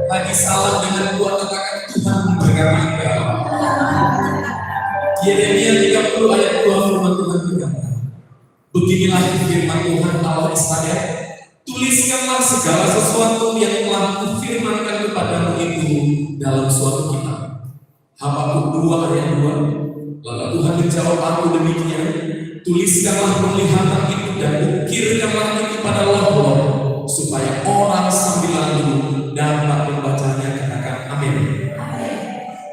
Lagi salah dengan kuat katakan Tuhan memberkati engkau. Yeremia 30 ayat 2 firman Tuhan berkata, beginilah firman Tuhan Allah Israel, tuliskanlah segala sesuatu yang telah kufirmankan kepadamu itu dalam suatu kitab. Habakuk 2 ayat 2. Lalu Tuhan menjawab aku demikian, tuliskanlah penglihatan itu dan ukirkanlah itu pada loh-loh, supaya orang sambil lalu dapat membacanya. Katakan amin.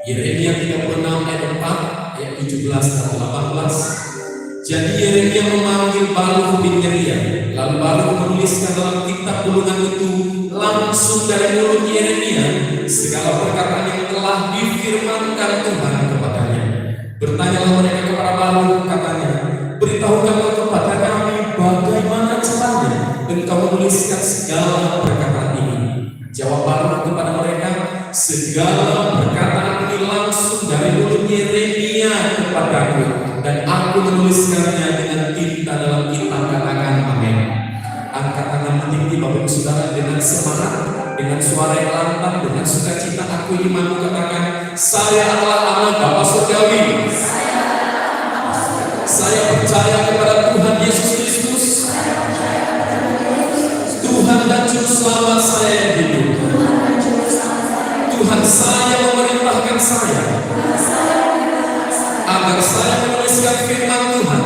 Yeremia 36 ayat 4, ayat 17 dan 18. Jadi Yeremia memanggil Baruk bin Neria, lalu Baruk menuliskan dalam kitab gulungan itu lama langsung dari mulut Yeremia segala perkataan yang telah difirmankan Tuhan kepadanya. Bertanyalah mereka kepada Baruk, katanya, beritahukanlah kepada kami bagaimana caranya engkau menuliskan segala perkataan ini. Jawab Baruk kepada mereka, segala perkataan ini langsung dari mulut Yeremia kepadaku, dan aku menuliskannya dengan tinta dalam kitab. Katakan amin. Angkat tangan meninggi Bapak Saudara dengan semangat, dengan suara yang lantang, dengan sukacita. Aku imanku, katakan, saya adalah anak Bapa Surgawi. Saya percaya kepada Tuhan Yesus Kristus, Tuhan dan Juru Selamat saya yang hidup. Tuhan saya memerintahkan saya agar saya menuliskan firman Tuhan,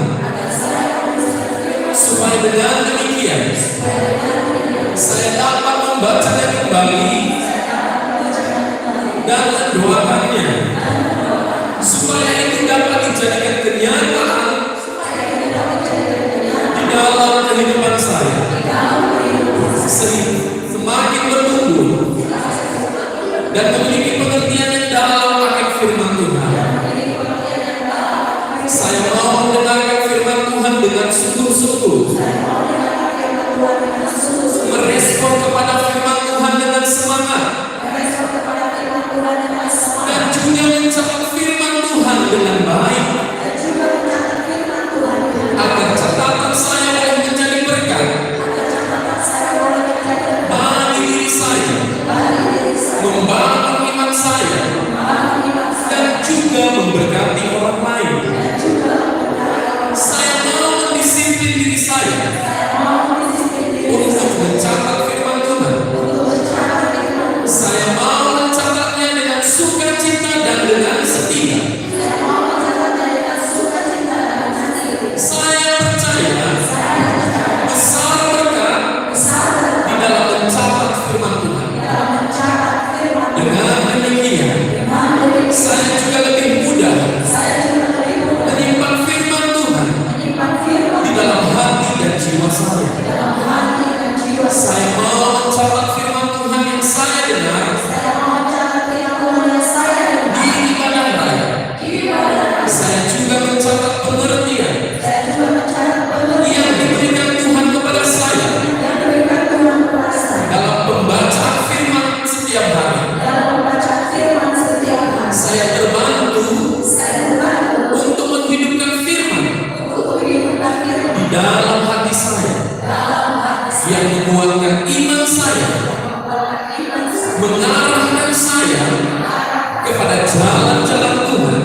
supaya dengan demikian saya dapat membacanya kembali dan mendoakannya, supaya itu dapat dijadikan kenyataan di dalam kehidupan saya, semakin bertumbuh dan memiliki pengertian yang dalam akan firman Tuhan. Saya mau mendengarkan firman Tuhan dengan sungguh-sungguh, merespon kepada firman Tuhan dengan semangat, dan juga mencatat firman Tuhan dengan baik, agar catatan saya boleh menjadi berkat bagi diri saya, membangun iman saya, dan juga memberkati orang lain. Saya mau mendisiplin diri saya untuk mencatat firman Tuhan. Saya mau mencatatnya dengan sukacita dan dengan setia. Saya percaya besar berkat di dalam mencatat firman Tuhan. Dengan demikian, saya juga lebih mudah menyimpan firman Tuhan di dalam hati dan jiwa saya. Saya mau mencatat firman Tuhan yang saya dengar di ibadah raya. Saya juga mencatat pengertian yang diberikan Tuhan kepada saya dalam pembacaan firman setiap hari. Saya terbantu untuk menghidupkan firman di dalam hati saya, yang menguatkan iman saya, mengarahkan saya kepada jalan-jalan Tuhan,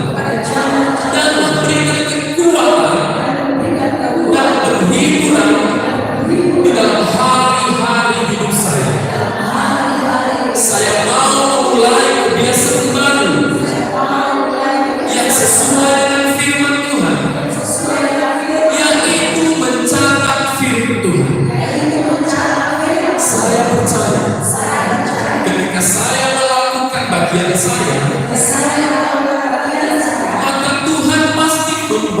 dan memberikan kekuatan dan penghiburan di dalam hari-hari hidup saya. Saya mau mulai kebiasaan baru yang sesuai dengan firman Tuhan, yang itu mencatat firman Tuhan. Saya percaya ketika saya melakukan bagian saya, maka Tuhan pasti membantu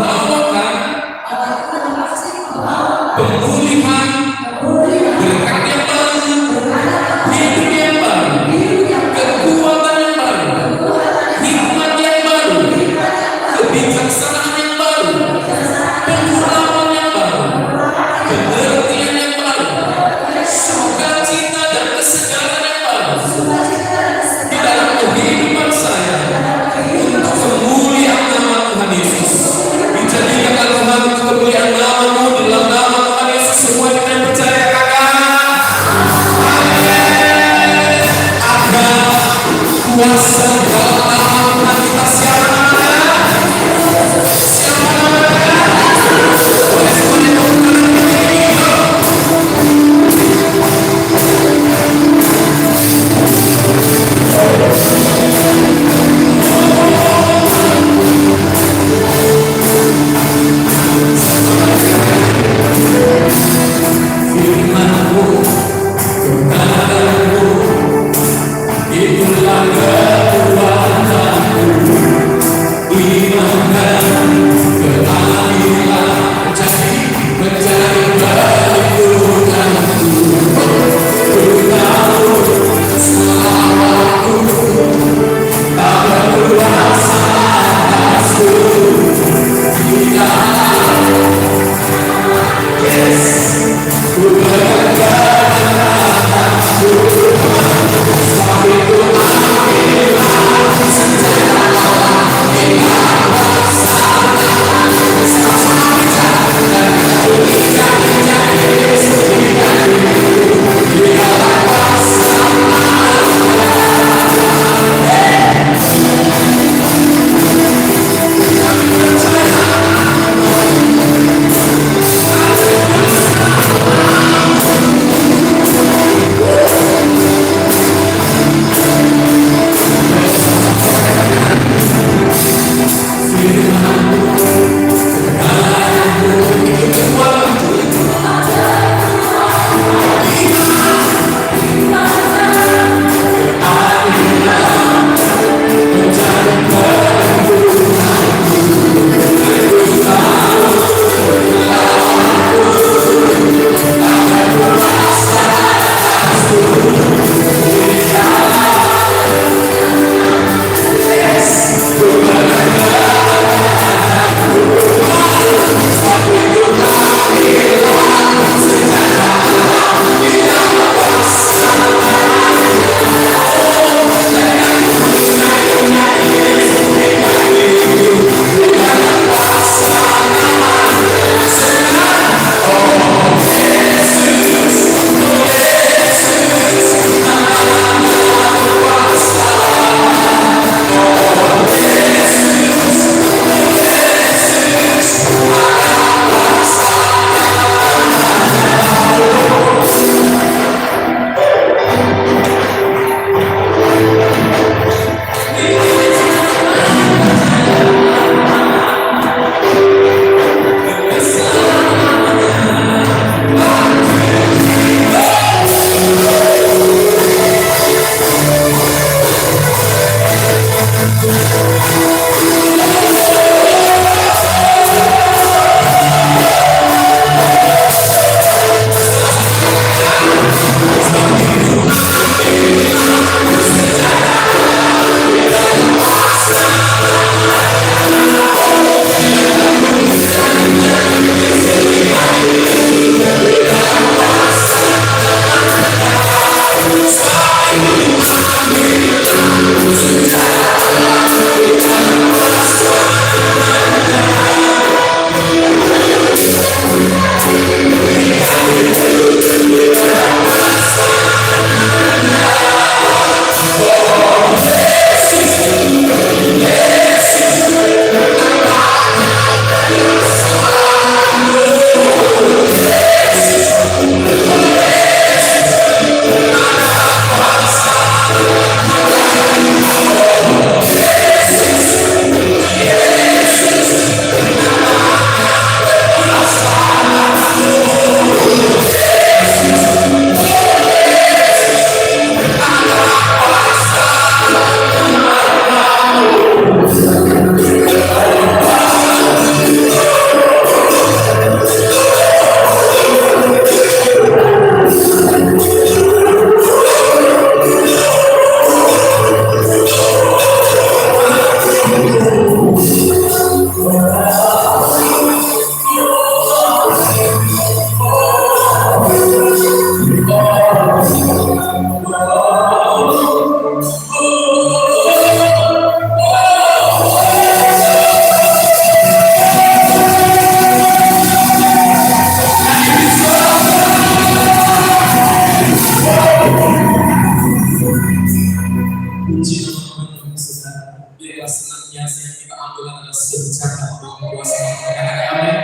Biarlah senantiasa yang kita ambil adalah senjata untuk kuasa mengalahkan. Amin.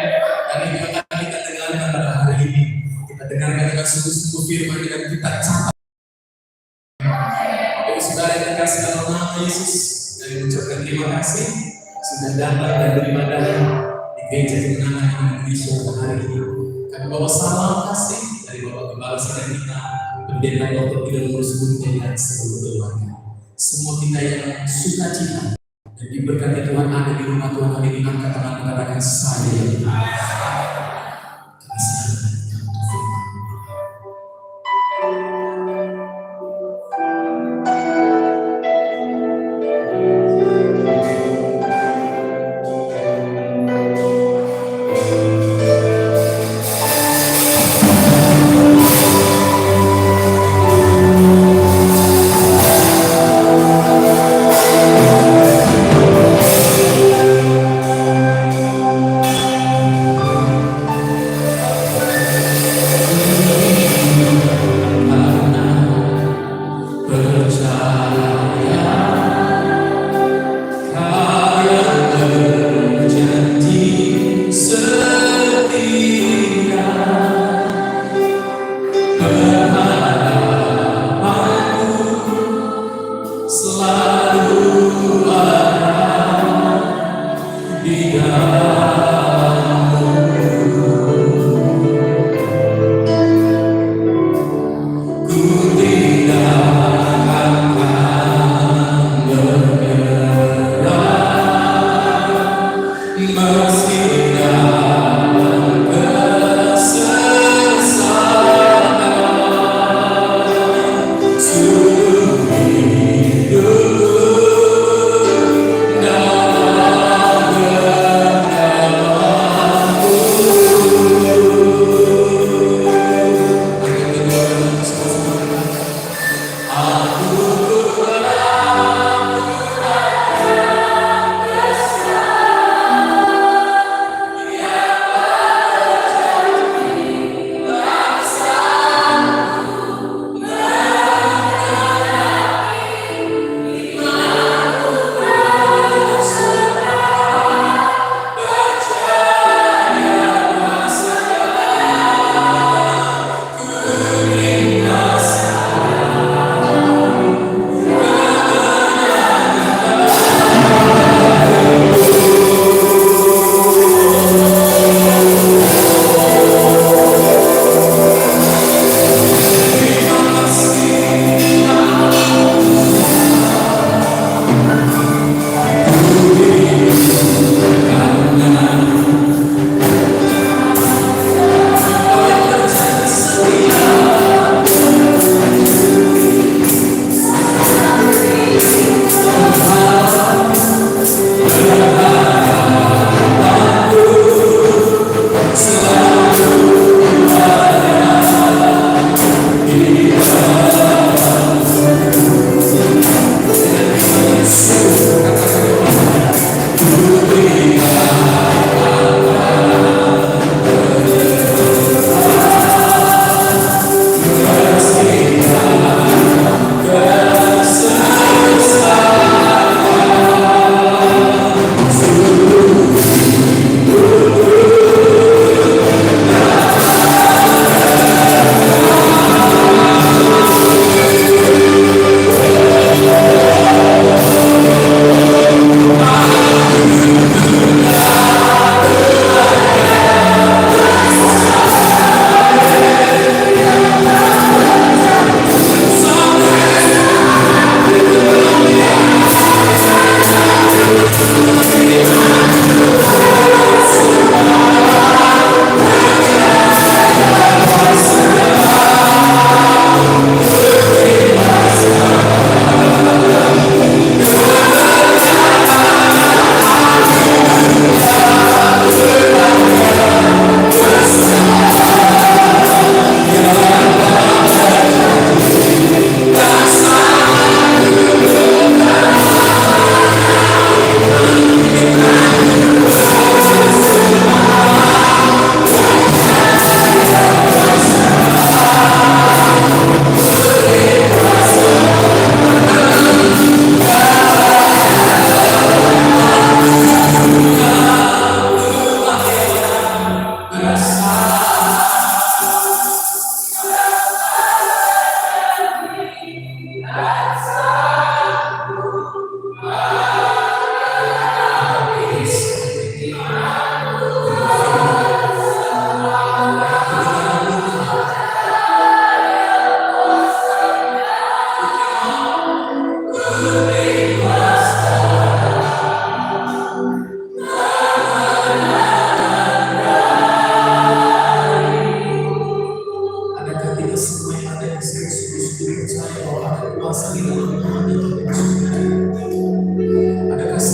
Dan itu akan kita dengarkan pada hari ini. Kita dengarkan dengan sungguh-sungguh firman dan kita catat. Bapak saudara yang dikasih dalam nama Yesus, dan mengucapkan terima kasih sudah datang dan beribadah di gereja kemenangan Indonesia pada hari ini. Kami bawa salam kasih dari Bapak Gembala Saudara kita, Pendeta Dr. Tidak Ngurus Bunyi dan seluruh keluarga. Semua kita yang suka cita dan diberkati Tuhan ada di rumah Tuhan hari ini, angkat tangan mengatakan saya.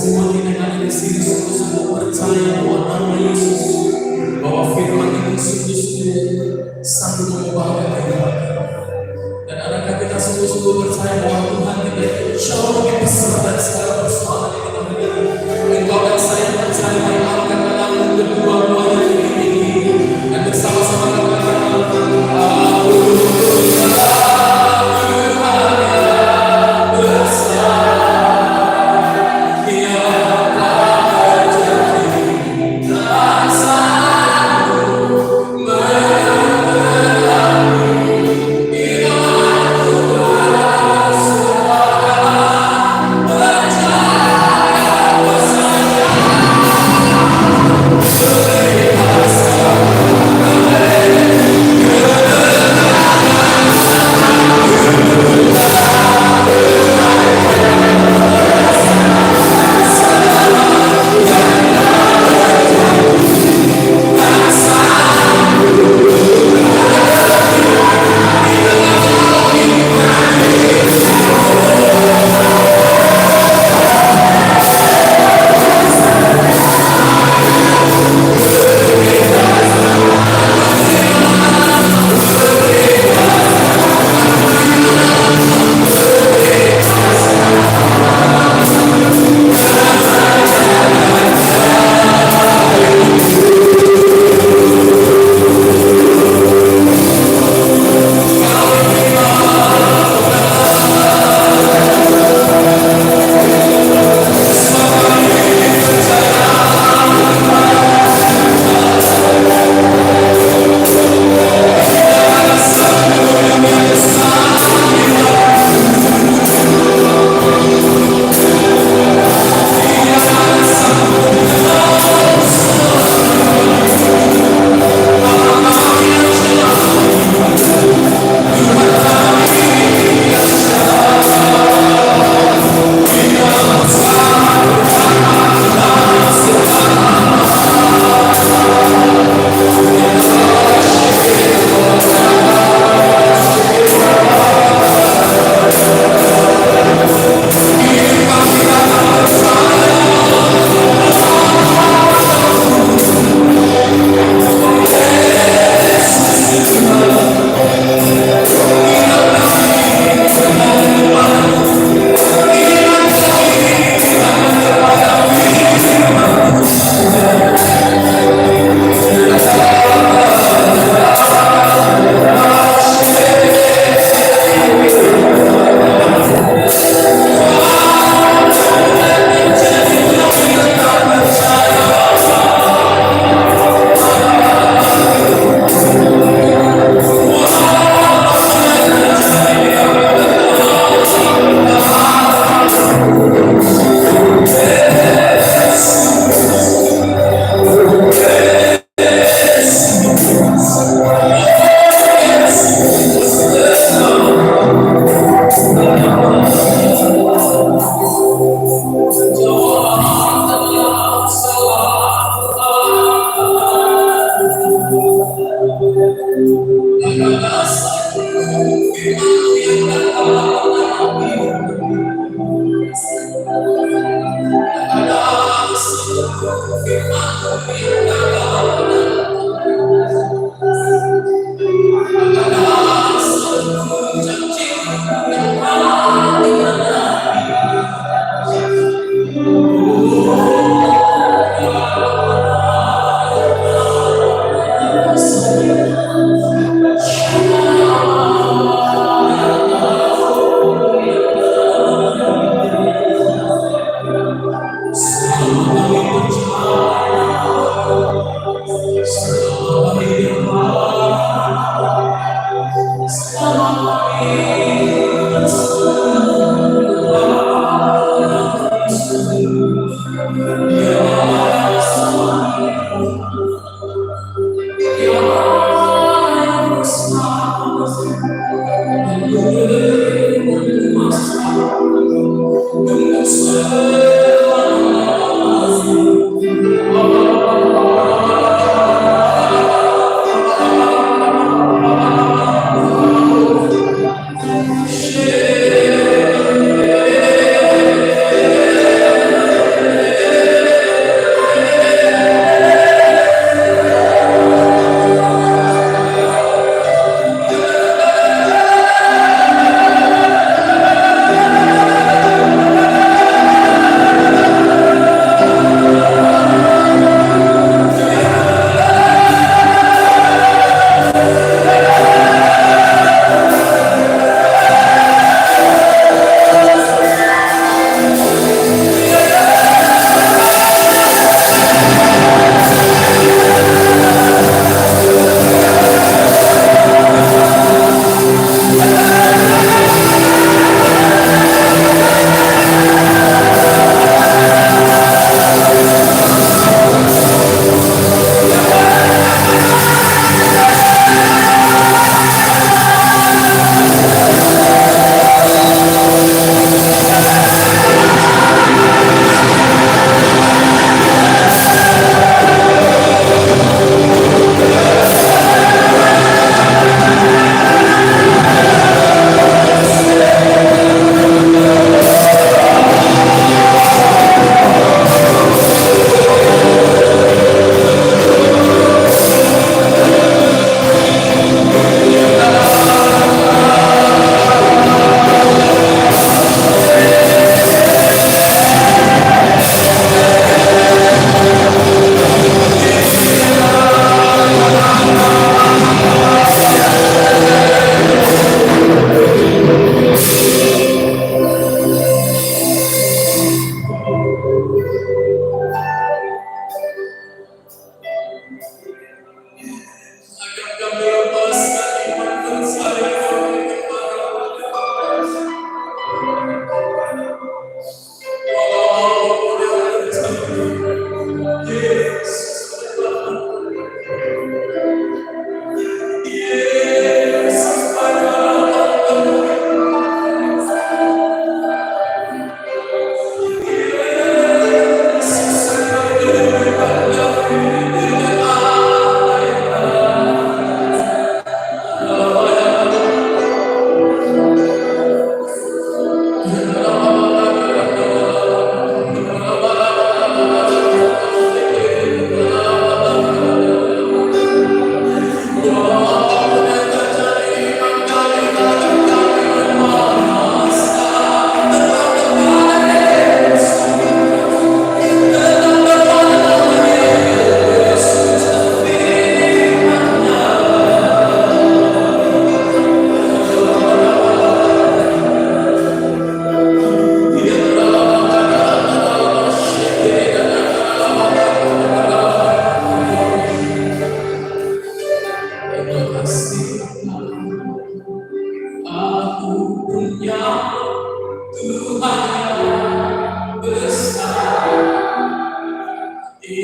semua kita yang ada di sini sungguh-sungguh percaya bahwa nama Yesus, bahwa firman itu sungguh-sungguh sanggup mengubahkan kehidupan kita. Dan adakah kita sungguh-sungguh percaya bahwa Tuhan kita jauh lebih besar dari segala persoalan yang kita miliki. Engkau dan saya percaya bahwa Allah akan menanggung kedua-duanya yang tinggi dan bersama-sama katakan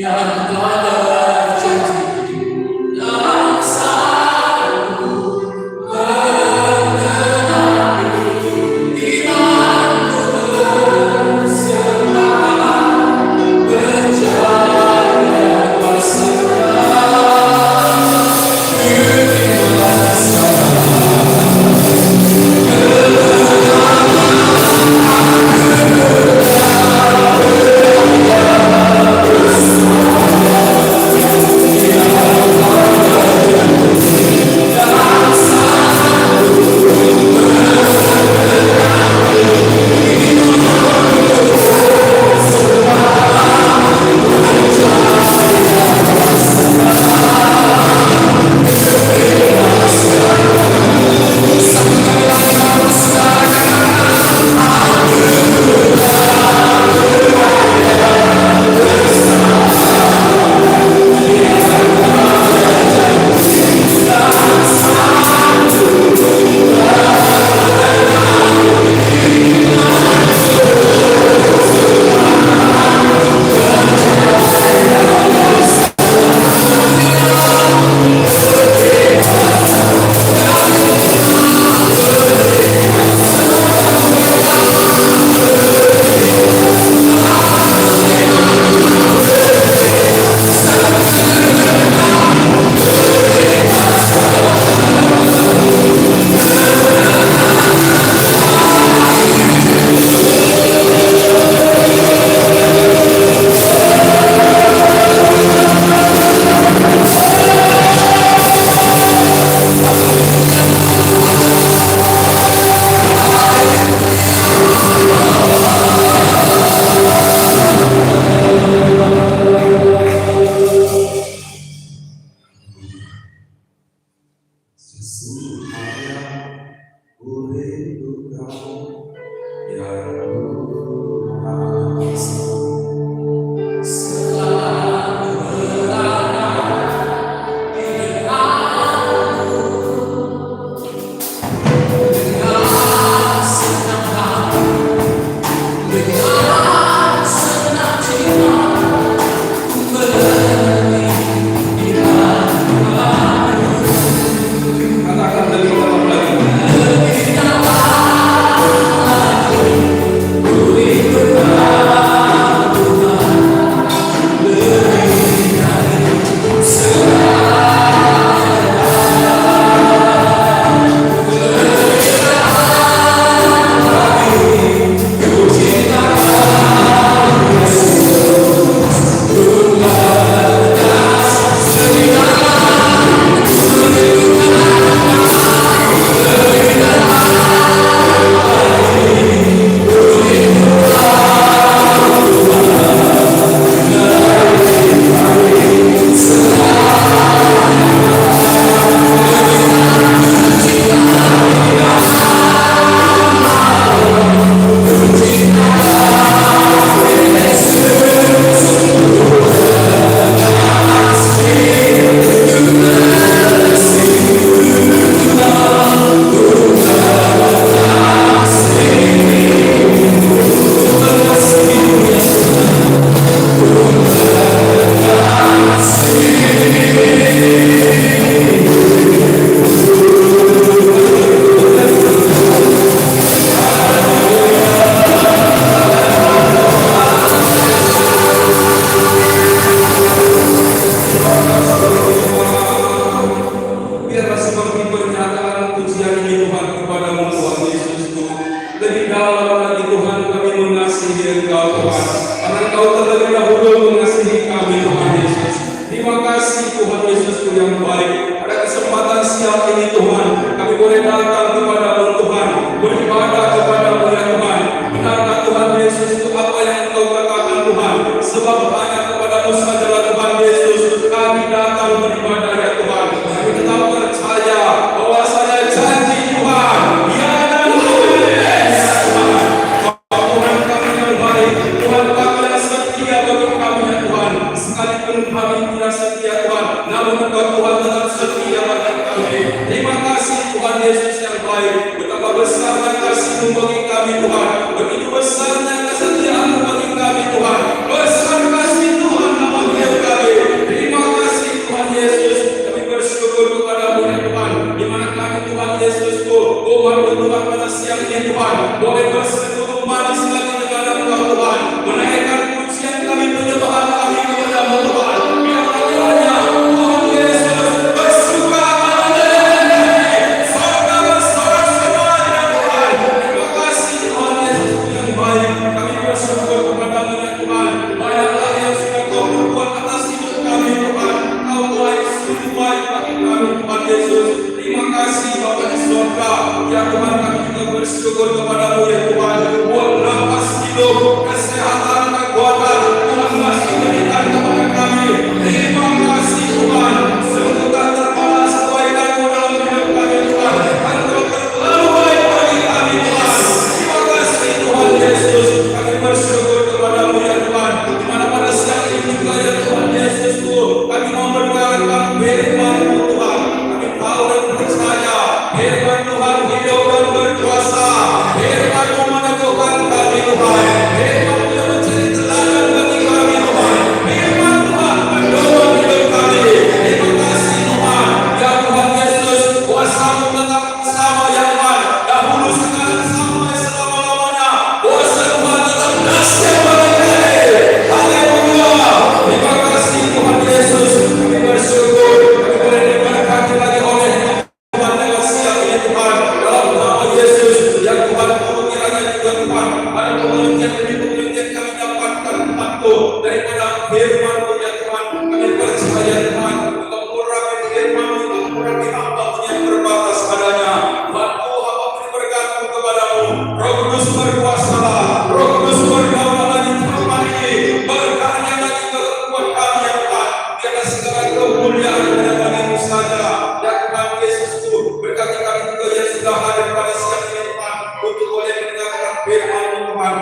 yang telah berjanji dalam satu mengenali imanku bersama berjaya bersama berilah Besar kasih Tuhan, nama beliau Engkau berbuat atas hidup kami Tuhan. Kau baik, sungguh baik bagi kami Tuhan Yesus. Terima kasih Bapa di surga. Ya Tuhan, kami juga bersyukur kepadamu ya Tuhan. Buat nafas hidup, kesehatan, kekuatan Tuhan masih berikan kepada kami. Terima kasih Tuhan. Sungguh tak terbalas kebaikan-Mu dalam hidup kami Tuhan. Engkau terlalu baik bagi kami Tuhan. Terima kasih Tuhan Yesus. Kami bersyukur kepadamu ya Tuhan. Di mana pada siang ini juga ya Tuhan Yesus kami mau mendengarkan firman-Mu Tuhan. Kami tahu dan percaya firman Tuhan hidup dan berkuasa. Firman-Mu meneguhkan kami Tuhan. Firman-Mu yang menjadi teladan bagi kami Tuhan. Firman Tuhan mendorong hidup kami. Terima kasih Tuhan. Ya Tuhan Yesus, kuasa-Mu tetap sama ya Tuhan. Dahulu sekarang sampai selama-lamanya. Kuasa Tuhan tetap dahsyat bagi kami. Haleluya. Terima kasih Tuhan Yesus. Kami bersyukur. Kami boleh diberkati lagi oleh Tuhan lewat siang ini Tuhan. Dalam nama Yesus. Ya Tuhan, kiranya juga Tuhan ada pengertian demi pengertian kami dapatkan Tuhan daripada firman-Mu ya Tuhan. Kami percaya Tuhan untuk mengurapi firman-Mu, untuk mengurapi hamba-Mu yang terbatas adanya. Tuhan, hamba beri bergantung kepadamu. Roh Kudus berkuasalah. Roh Kudus bergaulah lagi firman ini. Berkarya lagi berkuat kami ya Tuhan. Biarlah segala kemuliaan hanya bagi-Mu saja. Ya Tuhan Yesusku, berkati kami juga yang sudah hadir pada siang ini Tuhan, untuk boleh mendengarkan firman-Mu Tuhan.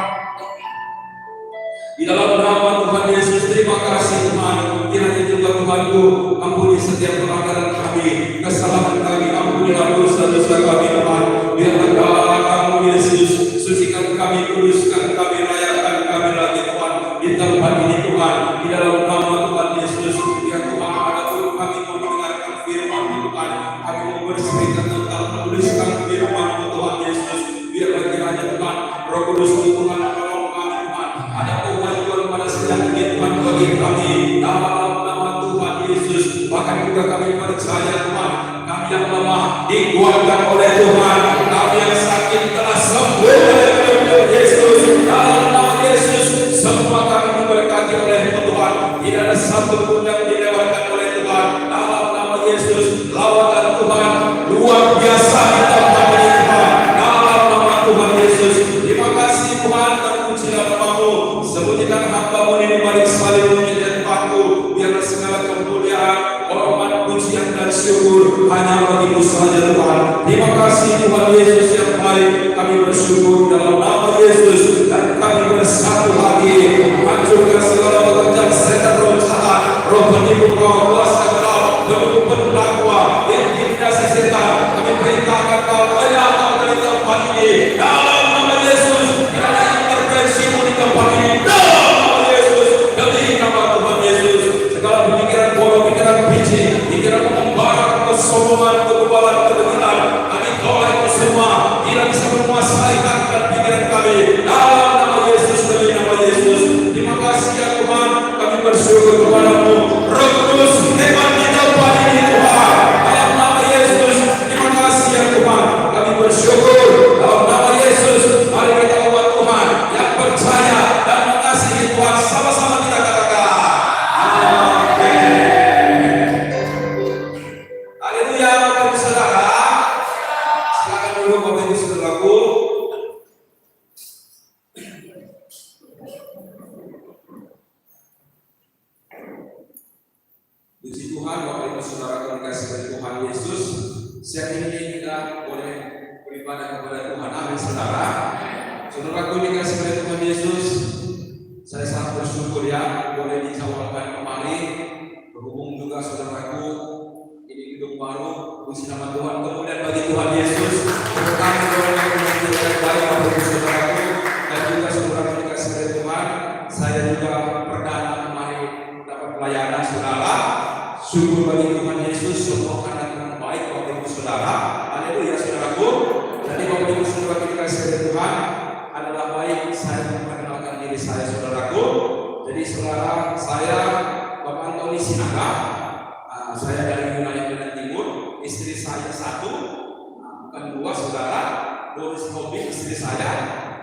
Di dalam nama Tuhan Yesus, terima kasih Tuhan. Kiranya juga Tuhanku, ampuni setiap pelanggaran kami, kesalahan kami, ampunilah dosa-dosa kami Tuhan. Biarlah darah Kamu Yesus, sucikan kami, kuduskan kami, layakan kami lagi Tuhan di tempat ini Tuhan. Di dalam nama Tuhan Yesus, ya Tuhan, adapun kami mau mendengarkan firman-Mu Tuhan, kami mau bercerita tentang menuliskan firman-Mu Tuhan Yesus. Biarlah kiranya Tuhan, Roh Kudus Tuhan menolong kami Tuhan. Ada kemajuan pada siang ini Tuhan bagi kami. Dalam nama Tuhan Yesus, bahkan juga kami percaya Tuhan, kami yang lemah dikuatkan oleh Tuhan. Kami yang sakit telah sembuh oleh Tuhan Yesus. Dalam nama Yesus, semua kami diberkati oleh Tuhan. Tidak ada satu pun yang dilewatkan oleh Tuhan. Dalam nama Yesus, lawatan Tuhan luar biasa di tempat ini Tuhan. Dalam nama Tuhan Yesus, terima kasih Tuhan, terpujilah nama-Mu. Sembunyikan hamba-Mu ini di balik salib-Mu dan tempatku. Biarlah segala kemuliaan, hormat, pujian dan syukur hanya bagi-Mu saja Tuhan. Terima kasih Tuhan Yesus yang baik. Kami bersyukur dalam nama Yesus dan kami bersatu lagi. Hancurkan segala pekerjaan setan roh jahat, roh penipu, roh kuasa gelap, roh pendakwa, intimidasi setan. Kami perintahkan Kau ayah Kau dari tempat ini. Dalam nama Yesus, kiranya intervensi-Mu di tempat ini. Dalam nama Yesus, demi nama Tuhan Yesus, segala pikiran bodoh, pikiran biji, pikiran membara, kesombongan, kebebalan, kebencian, kami tolak itu semua. Tidak bisa menguasai hati dan pikiran kami. Dalam nama Yesus, demi nama Yesus. Terima kasih ya Tuhan, kami bersyukur kepadamu. Roh Kudus, hebat di tempat ini Tuhan. Dalam nama Yesus, terima kasih ya Tuhan, kami bersyukur. Dalam nama Yesus, mari kita umat Tuhan yang percaya dan mengasihi Tuhan, sama-sama kita katakan amin. Haleluya, Bapak Ibu Saudara. Silakan dulu Bapak Ibu Saudaraku. Puji Tuhan, Bapak Ibu Saudara yang dikasihi oleh Tuhan Yesus. Siang ini kita boleh beribadah kepada Tuhan. Amin Saudara. Saudaraku dikasihi oleh Tuhan Yesus, saya sangat bersyukur ya boleh dicawalkan kemari. Berhubung juga saudaraku, ini gedung baru, puji nama Tuhan. Kemudian bagi Tuhan Yesus, kami boleh mengucapkan yang baik Bapak Ibu Saudaraku dan juga saudaraku dikasihi oleh Tuhan. Saya juga perdana kemari dapat pelayanan saudara. Syukur bagi Tuhan Yesus, semua karena Tuhan baik Bapak Ibu Saudara. Haleluya saudaraku. Jadi Bapak Ibu Saudara dikasihi oleh Tuhan, adalah baik saya memperkenalkan diri saya saudaraku. Jadi saudara saya Bapak Antoni Sinaga. Saya dari wilayah Medan Timur. Istri saya satu, bukan dua saudara. Doris Hobi istri saya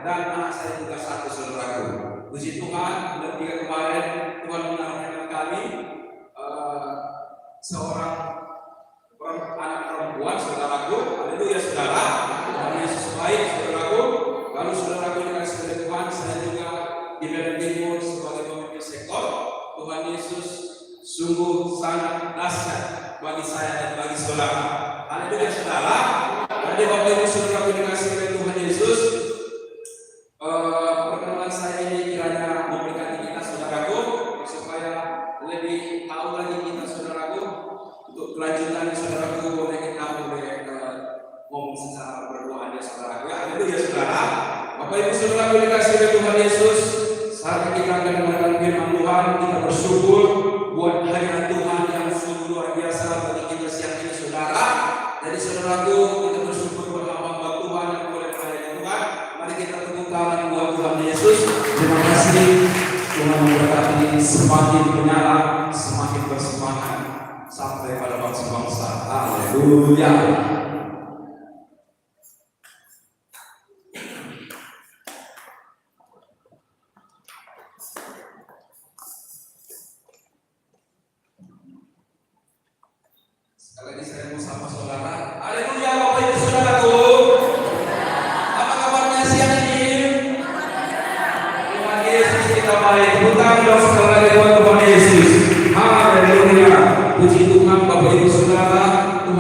dan anak saya juga satu saudaraku. Puji Tuhan, bulan 3 kemarin Tuhan mengaruniakan seorang anak perempuan, saudaraku. Haleluya saudara. Tuhan Yesus baik, saudaraku. Kalau saudaraku dikasih oleh Tuhan, saya juga di Medan Timur sebagai pemimpin sektor. Tuhan Yesus sungguh sangat dahsyat bagi saya dan bagi saudara. Haleluya saudara. Jadi Bapak Ibu saudaraku dikasih oleh Tuhan Yesus, perkenalan saya ini kiranya memberkati kita saudaraku, supaya lebih tahu lagi kita saudaraku. Untuk kelanjutan saudaraku boleh kita ngomong secara berdoa ya saudaraku. Haleluya saudara. Bapak Ibu saudaraku dikasih oleh Tuhan Yesus, saat kita akan mendengarkan firman Tuhan, kita bersyukur buat hadirat Tuhan yang sungguh luar biasa bagi kita siang ini saudara. Jadi saudaraku, kita bersyukur buat hamba Tuhan yang boleh melayani Tuhan. Mari kita tepuk tangan buat Tuhan Yesus. Terima kasih. Tuhan memberkati semakin menyala, semakin bersemangat sampai pada bangsa-bangsa. Haleluya.